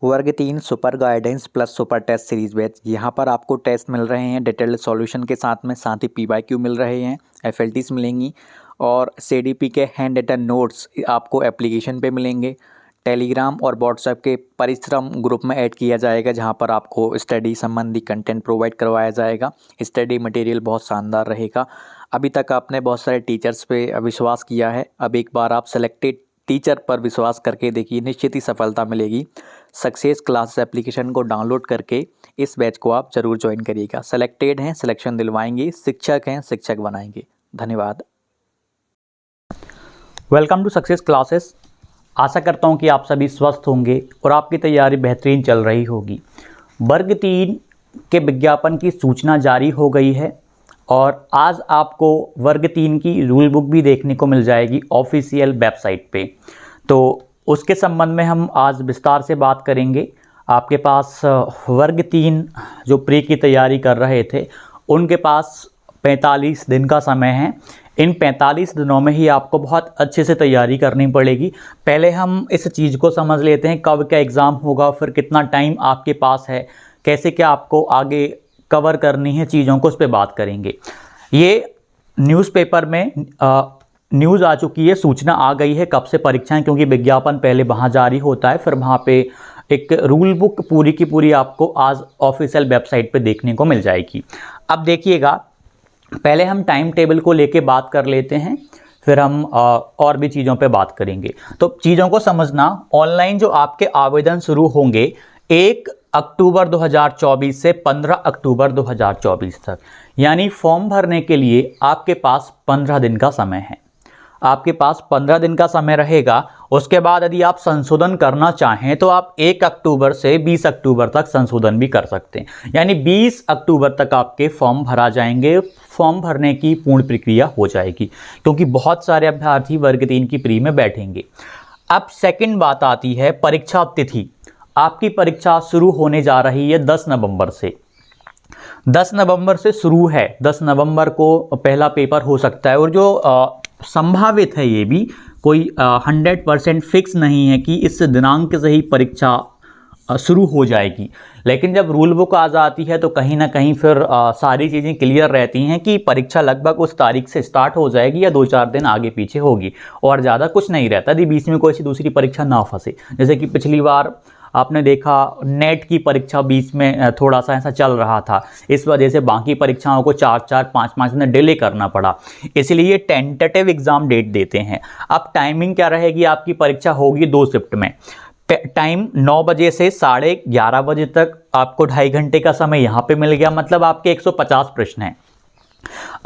वर्ग 3 super guidance plus super test series batch. यहाँ पर आपको टेस्ट मिल रहे हैं डिटेल्ड सॉल्यूशन के साथ ही पीवाईक्यू मिल रहे हैं, एफएलटीज मिलेंगी और सीडीपी के हैंड रिटन नोट्स आपको एप्लीकेशन पे मिलेंगे। टेलीग्राम और व्हाट्सएप के परिश्रम ग्रुप में ऐड किया जाएगा, जहाँ पर आपको स्टडी संबंधी कंटेंट प्रोवाइड करवाया जाएगा। स्टडी मटेरियल बहुत शानदार रहेगा। अभी तक आपने बहुत सारे टीचर्स पे विश्वास किया है, अब एक बार आप सेलेक्टेड टीचर पर विश्वास करके देखिए, निश्चित ही सफलता मिलेगी। सक्सेस क्लासेस एप्लीकेशन को डाउनलोड करके इस बैच को आप जरूर ज्वाइन करिएगा। सेलेक्टेड हैं, सिलेक्शन दिलवाएंगे, शिक्षक हैं, शिक्षक बनाएंगे। धन्यवाद। Welcome to success classes. आशा करता हूं कि आप सभी स्वस्थ होंगे और आपकी तैयारी बेहतरीन चल रही होगी। वर्ग 3 के विज्ञापन की सूचना जारी हो गई है और आज आपको वर्ग 3 की रूल बुक भी देखने को मिल जाएगी ऑफिशियल वेबसाइट पे। तो उसके संबंध में हम आज विस्तार से बात करेंगे। आपके पास वर्ग 3 जो प्री की तैयारी कर रहे थे उनके पास 45 दिन का समय है। इन 45 दिनों में ही आपको बहुत अच्छे से तैयारी करनी पड़ेगी। पहले हम इस चीज़ को समझ लेते हैं, कब क्या एग्ज़ाम होगा, फिर कितना टाइम आपके पास है, कैसे क्या आपको आगे कवर करनी है चीज़ों को, उस पर बात करेंगे। ये न्यूज़पेपर में न्यूज़ आ चुकी है, सूचना आ गई है कब से परीक्षाएं, क्योंकि विज्ञापन पहले वहाँ जारी होता है, फिर वहाँ पे एक रूल बुक पूरी की पूरी आपको आज ऑफिशियल वेबसाइट पे देखने को मिल जाएगी। अब देखिएगा, पहले हम टाइम टेबल को लेके बात कर लेते हैं, फिर हम और भी चीज़ों पे बात करेंगे। तो चीज़ों को समझना, ऑनलाइन जो आपके आवेदन शुरू होंगे 1 अक्टूबर 2024 से 15 अक्टूबर 2024 तक, यानी फॉर्म भरने के लिए आपके पास 15 दिन का समय है। आपके पास 15 दिन का समय रहेगा। उसके बाद यदि आप संशोधन करना चाहें तो आप 1 अक्टूबर से 20 अक्टूबर तक संशोधन भी कर सकते हैं, यानी 20 अक्टूबर तक आपके फॉर्म भरा जाएंगे। फॉर्म भरने की पूर्ण प्रक्रिया हो जाएगी, क्योंकि बहुत सारे अभ्यर्थी वर्ग 3 की प्री में बैठेंगे। अब सेकंड बात आती है परीक्षा तिथि। आपकी परीक्षा शुरू होने जा रही है 10 नवंबर से। 10 नवंबर से शुरू है, 10 नवंबर को पहला पेपर हो सकता है। और जो संभावित है, ये भी कोई 100% फिक्स नहीं है कि इस दिनांक से ही परीक्षा शुरू हो जाएगी, लेकिन जब रूल बुक आ जाती है तो कहीं ना कहीं फिर सारी चीज़ें क्लियर रहती हैं कि परीक्षा लगभग उस तारीख से स्टार्ट हो जाएगी या 2-4 दिन आगे पीछे होगी, और ज़्यादा कुछ नहीं रहता यदि बीच में कोई सी दूसरी परीक्षा ना फंसे। जैसे कि पिछली बार आपने देखा नेट की परीक्षा बीच में थोड़ा सा ऐसा चल रहा था, इस वजह से बाकी परीक्षाओं को 4-4, 5-5 दिन डिले करना पड़ा, इसलिए टेंटेटिव एग्जाम डेट देते हैं। अब टाइमिंग क्या रहेगी, आपकी परीक्षा होगी 2 शिफ्ट में। टाइम 9 बजे से 11:30 बजे तक आपको 2.5 घंटे का समय यहाँ पे मिल गया, मतलब आपके 150 प्रश्न हैं।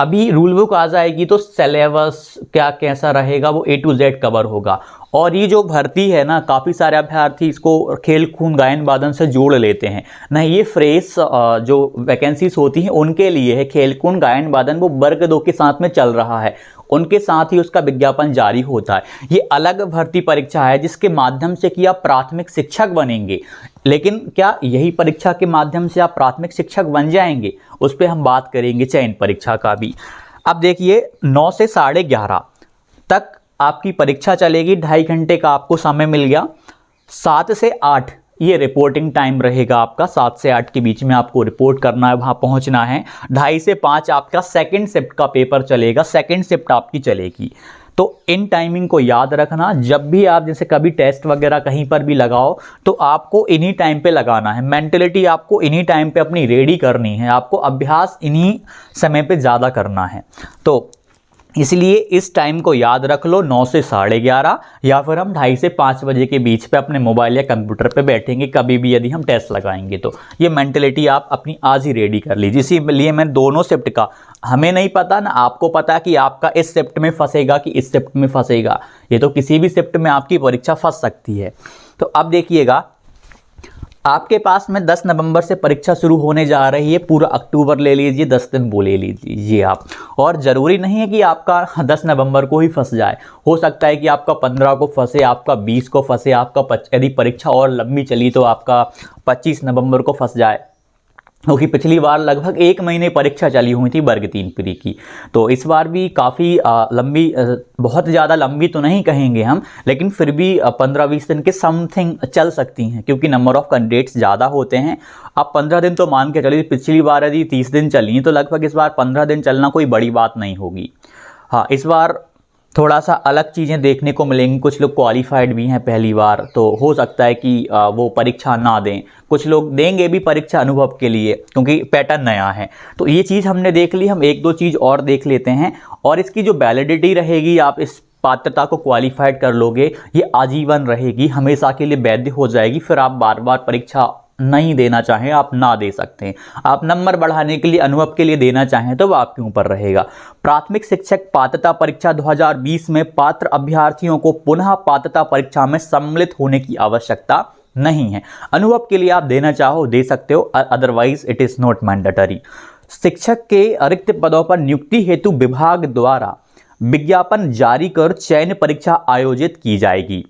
अभी रूल बुक आ जाएगी तो सिलेबस क्या कैसा रहेगा वो A to Z कवर होगा। और ये जो भर्ती है ना, काफ़ी सारे अभ्यर्थी इसको खेल कूद गायन वादन से जोड़ लेते हैं। नहीं, ये फ्रेश जो वैकेंसीज होती हैं उनके लिए है। खेल कूद गायन वादन वो वर्ग 2 के साथ में चल रहा है, उनके साथ ही उसका विज्ञापन जारी होता है। ये अलग भर्ती परीक्षा है जिसके माध्यम से कि आप प्राथमिक शिक्षक बनेंगे, लेकिन क्या यही परीक्षा के माध्यम से आप प्राथमिक शिक्षक बन जाएंगे, उस पर हम बात करेंगे चयन परीक्षा का भी। अब देखिए, 9 से 11:30 तक आपकी परीक्षा चलेगी, 2.5 घंटे का आपको समय मिल गया। 7 से 8 ये रिपोर्टिंग टाइम रहेगा आपका, 7 से 8 के बीच में आपको रिपोर्ट करना है, वहाँ पहुँचना है। 2:30 से 5 आपका सेकंड शिफ्ट का पेपर चलेगा, सेकंड शिफ्ट आपकी चलेगी। तो इन टाइमिंग को याद रखना, जब भी आप जैसे कभी टेस्ट वगैरह कहीं पर भी लगाओ तो आपको इन्हीं टाइम पे लगाना है। मेंटलिटी आपको इन्हीं टाइम पे अपनी रेडी करनी है, आपको अभ्यास इन्हीं समय पे ज़्यादा करना है। तो इसलिए इस टाइम को याद रख लो, 9 से 11:30, या फिर हम 2:30 से 5 बजे के बीच पे अपने मोबाइल या कंप्यूटर पे बैठेंगे कभी भी यदि हम टेस्ट लगाएंगे। तो ये मेंटलिटी आप अपनी आज ही रेडी कर लीजिए। इसीलिए मैं दोनों शिफ्ट का, हमें नहीं पता ना आपको पता कि आपका इस शिफ्ट में फंसेगा कि इस शिफ्ट में फंसेगा, ये तो किसी भी शिफ्ट में आपकी परीक्षा फंस सकती है। तो अब देखिएगा, आपके पास में 10 नवंबर से परीक्षा शुरू होने जा रही है, पूरा अक्टूबर ले लीजिए, 10 दिन वो ले लीजिए आप। और ज़रूरी नहीं है कि आपका 10 नवंबर को ही फंस जाए, हो सकता है कि आपका 15 को फंसे, आपका 20 को फंसे, आपका यदि परीक्षा और लंबी चली तो आपका 25 नवंबर को फंस जाए। क्योंकि पिछली बार लगभग 1 महीने परीक्षा चली हुई थी वर्ग 3 प्री की। तो इस बार भी काफ़ी लंबी, बहुत ज़्यादा लंबी तो नहीं कहेंगे हम, लेकिन फिर भी 15-20 दिन के समथिंग चल सकती हैं, क्योंकि नंबर ऑफ़ कैंडिडेट्स ज़्यादा होते हैं। अब 15 दिन तो मान के चलिए, पिछली बार यदि 30 दिन चली हैं तो लगभग इस बार 15 दिन चलना कोई बड़ी बात नहीं होगी। हाँ, इस बार थोड़ा सा अलग चीज़ें देखने को मिलेंगी। कुछ लोग क्वालिफाइड भी हैं पहली बार, तो हो सकता है कि वो परीक्षा ना दें। कुछ लोग देंगे भी परीक्षा अनुभव के लिए, क्योंकि पैटर्न नया है। तो ये चीज़ हमने देख ली। हम 1-2 चीज़ और देख लेते हैं। और इसकी जो वैलिडिटी रहेगी, आप इस पात्रता को क्वालिफाइड कर लोगे, ये आजीवन रहेगी, हमेशा के लिए वैध हो जाएगी। फिर आप बार बार परीक्षा नहीं देना चाहें, आप ना दे सकते हैं। आप नंबर बढ़ाने के लिए, अनुभव के लिए देना चाहें तो वो आपके ऊपर रहेगा। प्राथमिक शिक्षक पात्रता परीक्षा 2020 में पात्र अभ्यर्थियों को पुनः पात्रता परीक्षा में सम्मिलित होने की आवश्यकता नहीं है। अनुभव के लिए आप देना चाहो दे सकते हो, otherwise it is not mandatory. शिक्षक के रिक्त पदों पर नियुक्ति हेतु विभाग द्वारा विज्ञापन जारी कर चयन परीक्षा आयोजित की जाएगी।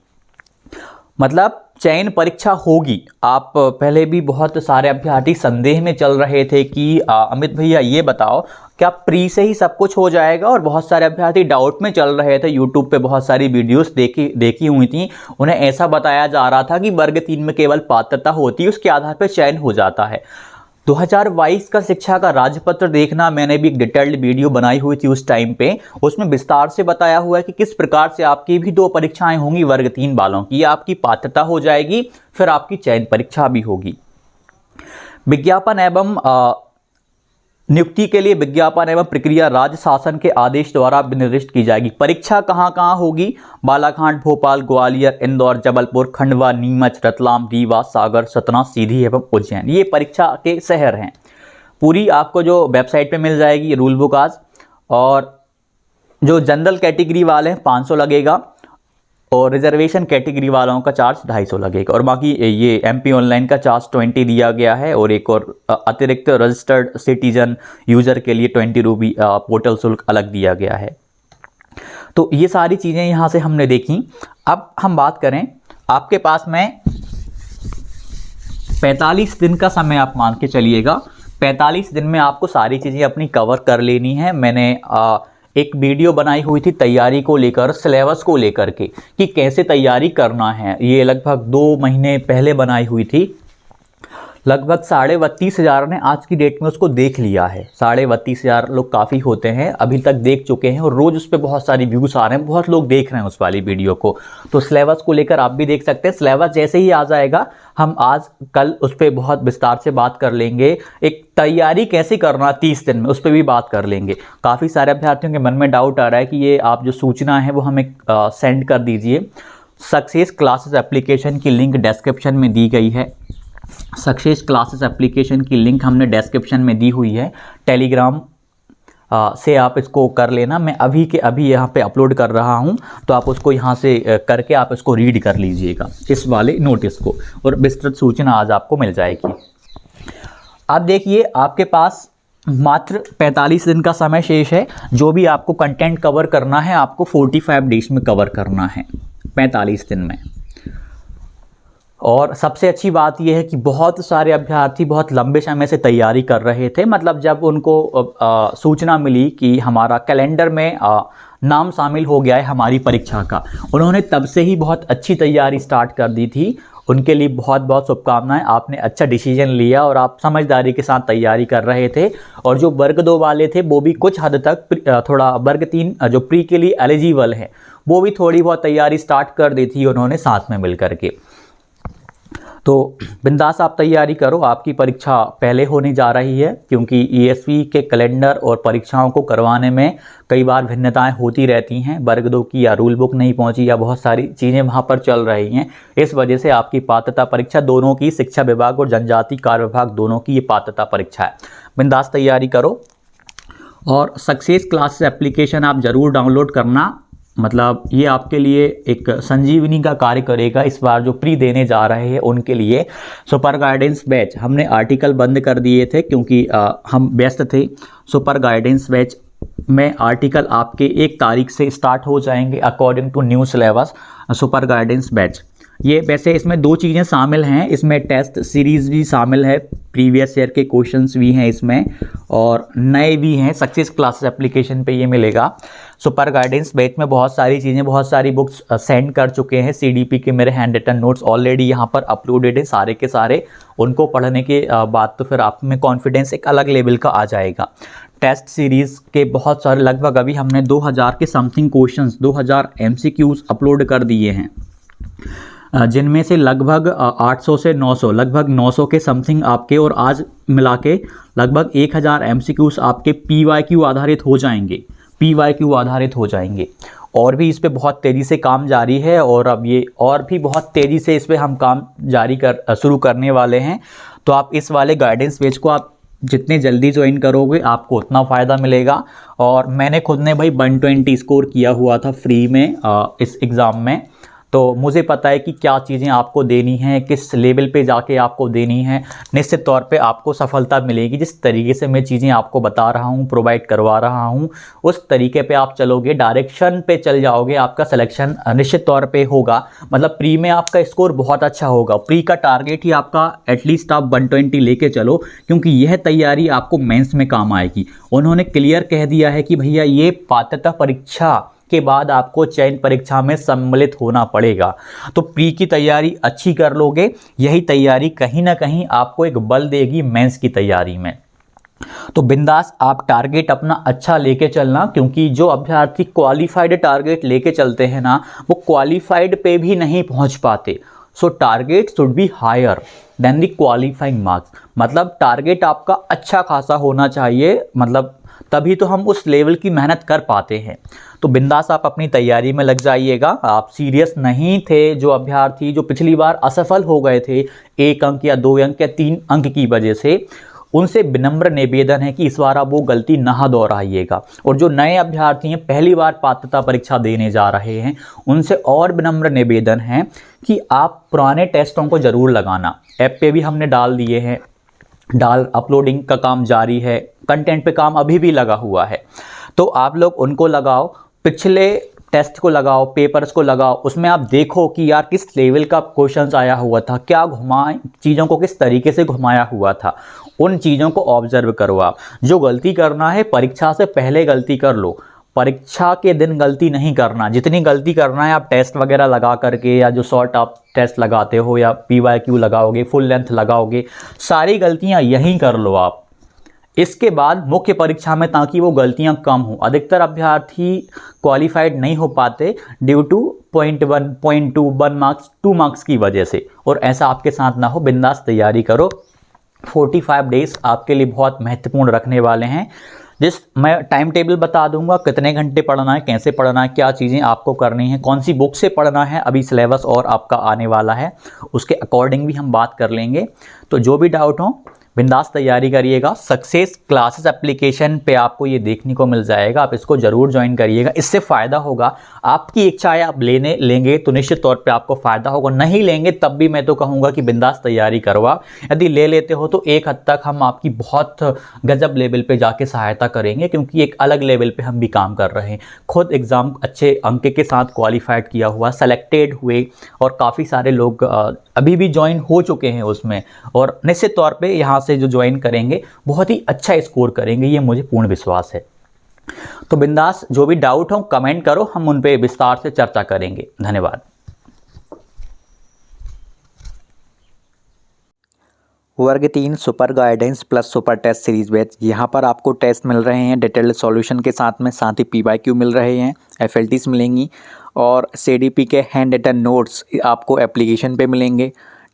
मतलब चयन परीक्षा होगी। आप पहले भी बहुत सारे अभ्यर्थी संदेह में चल रहे थे कि अमित भैया ये बताओ, क्या प्री से ही सब कुछ हो जाएगा? और बहुत सारे अभ्यर्थी डाउट में चल रहे थे। यूट्यूब पे बहुत सारी वीडियोस देखी हुई थी, उन्हें ऐसा बताया जा रहा था कि वर्ग 3 में केवल पात्रता होती है, उसके आधार पर चयन हो जाता है। 2022 का शिक्षा का राजपत्र देखना, मैंने भी एक डिटेल्ड वीडियो बनाई हुई थी उस टाइम पे। उसमें विस्तार से बताया हुआ है कि किस प्रकार से आपकी भी 2 परीक्षाएं होंगी वर्ग 3 वालों की। आपकी पात्रता हो जाएगी, फिर आपकी चयन परीक्षा भी होगी। विज्ञापन एवं नियुक्ति के लिए विज्ञापन एवं प्रक्रिया राज्य शासन के आदेश द्वारा निर्दिष्ट की जाएगी। परीक्षा कहाँ कहाँ होगी? बालाघाट, भोपाल, ग्वालियर, इंदौर, जबलपुर, खंडवा, नीमच, रतलाम, रीवा, सागर, सतना, सीधी एवं उज्जैन। ये परीक्षा के शहर हैं। पूरी आपको जो वेबसाइट पे मिल जाएगी रूल बुक आज। और जो जनरल कैटेगरी वाले हैं 500 लगेगा, और रिजर्वेशन कैटेगरी वालों का चार्ज 250 लगेगा। और बाकी ये एमपी ऑनलाइन का चार्ज 20 दिया गया है। और एक और अतिरिक्त रजिस्टर्ड सिटीजन यूज़र के लिए 20 रूपी पोर्टल शुल्क अलग दिया गया है। तो ये सारी चीज़ें यहाँ से हमने देखी। अब हम बात करें, आपके पास में 45 दिन का समय आप मान के चलिएगा। 45 दिन में आपको सारी चीज़ें अपनी कवर कर लेनी है। मैंने एक वीडियो बनाई हुई थी तैयारी को लेकर, सिलेबस को लेकर के, कि कैसे तैयारी करना है। ये लगभग 2 महीने पहले बनाई हुई थी। लगभग 32,500 ने आज की डेट में उसको देख लिया है। 32,500 लोग काफ़ी होते हैं, अभी तक देख चुके हैं। और रोज़ उस पर बहुत सारी व्यूज़ आ रहे हैं, बहुत लोग देख रहे हैं उस वाली वीडियो को। तो सिलेबस को लेकर आप भी देख सकते हैं। सिलेबस जैसे ही आ जाएगा, हम आज कल उस पर बहुत विस्तार से बात कर लेंगे। एक तैयारी कैसे करना 30 दिन में, उस पर भी बात कर लेंगे। काफ़ी सारे अभ्यर्थियों के मन में डाउट आ रहा है कि ये आप जो सूचना है वो हमें सेंड कर दीजिए। सक्सेस क्लासेस एप्लीकेशन की लिंक डिस्क्रिप्शन में दी गई है। सक्सेस क्लासेस एप्लीकेशन की लिंक हमने डिस्क्रिप्शन में दी हुई है। टेलीग्राम से आप इसको कर लेना। मैं अभी के अभी यहाँ पे अपलोड कर रहा हूँ, तो आप उसको यहाँ से करके आप इसको रीड कर लीजिएगा, इस वाले नोटिस को, और विस्तृत सूचना आज आपको मिल जाएगी। अब देखिए, आपके पास मात्र 45 दिन का समय शेष है। जो भी आपको कंटेंट कवर करना है, आपको 45 डेज में कवर करना है, 45 दिन में। और सबसे अच्छी बात यह है कि बहुत सारे अभ्यर्थी बहुत लंबे समय से तैयारी कर रहे थे। मतलब जब उनको सूचना मिली कि हमारा कैलेंडर में नाम शामिल हो गया है हमारी परीक्षा का, उन्होंने तब से ही बहुत अच्छी तैयारी स्टार्ट कर दी थी। उनके लिए बहुत बहुत शुभकामनाएं। आपने अच्छा डिसीजन लिया और आप समझदारी के साथ तैयारी कर रहे थे। और जो वर्ग 2 वाले थे वो भी कुछ हद तक थोड़ा वर्ग 3 जो प्री के लिए एलिजिबल है, वो भी थोड़ी बहुत तैयारी स्टार्ट कर दी थी उन्होंने साथ में मिल करके। तो बिंदास आप तैयारी करो, आपकी परीक्षा पहले होने जा रही है। क्योंकि ईएसवी के कैलेंडर और परीक्षाओं को करवाने में कई बार भिन्नताएं होती रहती हैं। वर्ग 2 की या रूल बुक नहीं पहुंची या बहुत सारी चीज़ें वहां पर चल रही हैं। इस वजह से आपकी पात्रता परीक्षा दोनों की, शिक्षा विभाग और जनजाति कार्य विभाग दोनों की ये पात्रता परीक्षा है। बिंदास तैयारी करो। और सक्सेस क्लासेस एप्लीकेशन आप ज़रूर डाउनलोड करना। मतलब ये आपके लिए एक संजीवनी का कार्य करेगा। इस बार जो प्री देने जा रहे हैं उनके लिए सुपर गाइडेंस बैच हमने आर्टिकल बंद कर दिए थे, क्योंकि हम व्यस्त थे। सुपर गाइडेंस बैच में आर्टिकल आपके 1 तारीख से स्टार्ट हो जाएंगे according to new syllabus. Super guidance batch ये वैसे इसमें दो चीज़ें शामिल हैं, इसमें टेस्ट सीरीज़ भी शामिल है, प्रीवियस ईयर के क्वेश्चंस भी हैं इसमें और नए भी हैं। सक्सेस क्लासेस एप्लीकेशन पे ये मिलेगा। सुपर गाइडेंस बैच में बहुत सारी चीज़ें, बहुत सारी बुक्स सेंड कर चुके हैं। सीडीपी के मेरे हैंड रिटन नोट्स ऑलरेडी यहाँ पर अपलोडेड है सारे के सारे। उनको पढ़ने के बाद तो फिर आप में कॉन्फिडेंस एक अलग लेवल का आ जाएगा। टेस्ट सीरीज़ के बहुत सारे, लगभग अभी हमने 2000 के समथिंग क्वेश्चंस, 2000 MCQs अपलोड कर दिए हैं, जिनमें से लगभग 800 से 900, लगभग 900 के समथिंग आपके, और आज मिला के लगभग 1000 MCQs आपके PYQ आधारित हो जाएंगे, PYQ आधारित हो जाएंगे। और भी इस पे बहुत तेज़ी से काम जारी है और अब ये और भी बहुत तेज़ी से इस पे हम काम जारी शुरू करने वाले हैं। तो आप इस वाले गाइडेंस पेज को आप जितने जल्दी ज्वाइन करोगे आपको उतना फ़ायदा मिलेगा। और मैंने खुद ने भाई 120 स्कोर किया हुआ था फ्री में इस एग्ज़ाम में, तो मुझे पता है कि क्या चीज़ें आपको देनी हैं, किस लेवल पे जाके आपको देनी है। निश्चित तौर पे आपको सफलता मिलेगी। जिस तरीके से मैं चीज़ें आपको बता रहा हूँ, प्रोवाइड करवा रहा हूँ, उस तरीके पे आप चलोगे, डायरेक्शन पे चल जाओगे, आपका सिलेक्शन निश्चित तौर पे होगा। मतलब प्री में आपका स्कोर बहुत अच्छा होगा। प्री का टारगेट ही आपका एटलीस्ट आप 120 लेके चलो, क्योंकि यह तैयारी आपको मेंस में काम आएगी। उन्होंने क्लियर कह दिया है कि भैया ये पात्रता परीक्षा के बाद आपको चयन परीक्षा में सम्मिलित होना पड़ेगा। तो प्री की तैयारी अच्छी कर लोगे, यही तैयारी कहीं ना कहीं आपको एक बल देगी मेंस की तैयारी में। तो बिंदास आप टारगेट अपना अच्छा लेके चलना, क्योंकि जो अभ्यर्थी क्वालिफाइड टारगेट लेके चलते हैं ना, वो क्वालिफाइड पे भी नहीं पहुंच पाते। So target should be higher than the qualifying marks. मतलब टारगेट आपका अच्छा खासा होना चाहिए, मतलब तभी तो हम उस लेवल की मेहनत कर पाते हैं। तो बिंदास आप अपनी तैयारी में लग जाइएगा। आप सीरियस नहीं थे, जो अभ्यर्थी जो पिछली बार असफल हो गए थे 1 अंक या 2 अंक या 3 अंक की वजह से, उनसे विनम्र निवेदन है कि इस बार आप वो गलती ना दोहराइएगा। और जो नए अभ्यर्थी हैं, पहली बार पात्रता परीक्षा देने जा रहे हैं, उनसे और विनम्र निवेदन है कि आप पुराने टेस्टों को ज़रूर लगाना। ऐप पे भी हमने डाल दिए हैं, अपलोडिंग का काम जारी है, कंटेंट पे काम अभी भी लगा हुआ है। तो आप लोग उनको लगाओ, पिछले टेस्ट को लगाओ, पेपर्स को लगाओ, उसमें आप देखो कि यार किस लेवल का क्वेश्चंस आया हुआ था, क्या चीज़ों को किस तरीके से घुमाया हुआ था, उन चीज़ों को ऑब्जर्व करो। आप जो गलती करना है परीक्षा से पहले गलती कर लो, परीक्षा के दिन गलती नहीं करना। जितनी गलती करना है आप टेस्ट वगैरह लगा करके, या जो शॉर्ट आप टेस्ट लगाते हो या PYQ लगाओगे, फुल लेंथ लगाओगे, सारी गलतियां यहीं कर लो आप। इसके बाद मुख्य परीक्षा में, ताकि वो गलतियां कम हो। अधिकतर अभ्यर्थी क्वालिफाइड नहीं हो पाते ड्यू टू 0.1, 0.2, 1 मार्क्स, 2 मार्क्स की वजह से, और ऐसा आपके साथ ना हो। बिंदास तैयारी करो। 45 डेज आपके लिए बहुत महत्वपूर्ण रखने वाले हैं। मैं टाइम टेबल बता दूंगा, कितने घंटे पढ़ना है, कैसे पढ़ना है, क्या चीज़ें आपको करनी है, कौन सी बुक से पढ़ना है। अभी सिलेबस और आपका आने वाला है, उसके अकॉर्डिंग भी हम बात कर लेंगे। तो जो भी डाउट हो बिंदास तैयारी करिएगा। सक्सेस क्लासेस एप्लीकेशन पे आपको ये देखने को मिल जाएगा, आप इसको ज़रूर ज्वाइन करिएगा। इससे फ़ायदा होगा, आपकी इच्छा है, आप लेंगे तो निश्चित तौर पे आपको फ़ायदा होगा। नहीं लेंगे तब भी मैं तो कहूँगा कि बिंदास तैयारी करवा। यदि ले लेते हो तो एक हद तक हम आपकी बहुत गजब लेवल पे जाके सहायता करेंगे, क्योंकि एक अलग लेवल पे हम भी काम कर रहे हैं। खुद एग्ज़ाम अच्छे अंक के साथ क्वालिफाइड किया हुआ, सेलेक्टेड हुए, और काफ़ी सारे लोग अभी भी ज्वाइन हो चुके हैं उसमें, और निश्चित तौर पे यहाँ से जो ज्वाइन करेंगे बहुत ही अच्छा स्कोर करेंगे, ये मुझे पूर्ण विश्वास है। तो बिंदास जो भी डाउट हो कमेंट करो, हम उन पे विस्तार से चर्चा करेंगे। धन्यवाद। वर्ग 3 super guidance plus super test series batch, यहाँ पर आपको टेस्ट मिल रहे हैं डिटेल्ड सॉल्यूशन के साथ में, साथ ही PYQ मिल रहे हैं, FLTs मिलेंगी, और CDP के हैंड रिटन नोट्स आपको एप्लीकेशन पे मिलेंगे।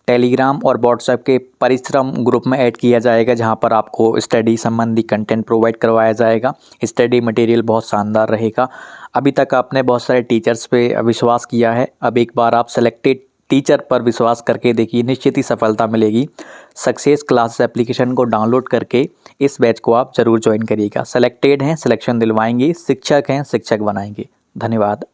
टेलीग्राम और व्हाट्सएप के परिश्रम ग्रुप में ऐड किया जाएगा, जहाँ पर आपको स्टडी संबंधी कंटेंट प्रोवाइड करवाया जाएगा। स्टडी मटेरियल बहुत शानदार रहेगा। अभी तक आपने बहुत सारे टीचर्स पे विश्वास किया है, अब एक बार आप सेलेक्टेड टीचर पर विश्वास करके देखिए, निश्चित ही सफलता मिलेगी। सक्सेस क्लासेस एप्लीकेशन को डाउनलोड करके इस बैच को आप ज़रूर ज्वाइन करिएगा। सेलेक्टेड हैं, सिलेक्शन दिलवाएंगे, शिक्षक हैं, शिक्षक बनाएंगे। धन्यवाद।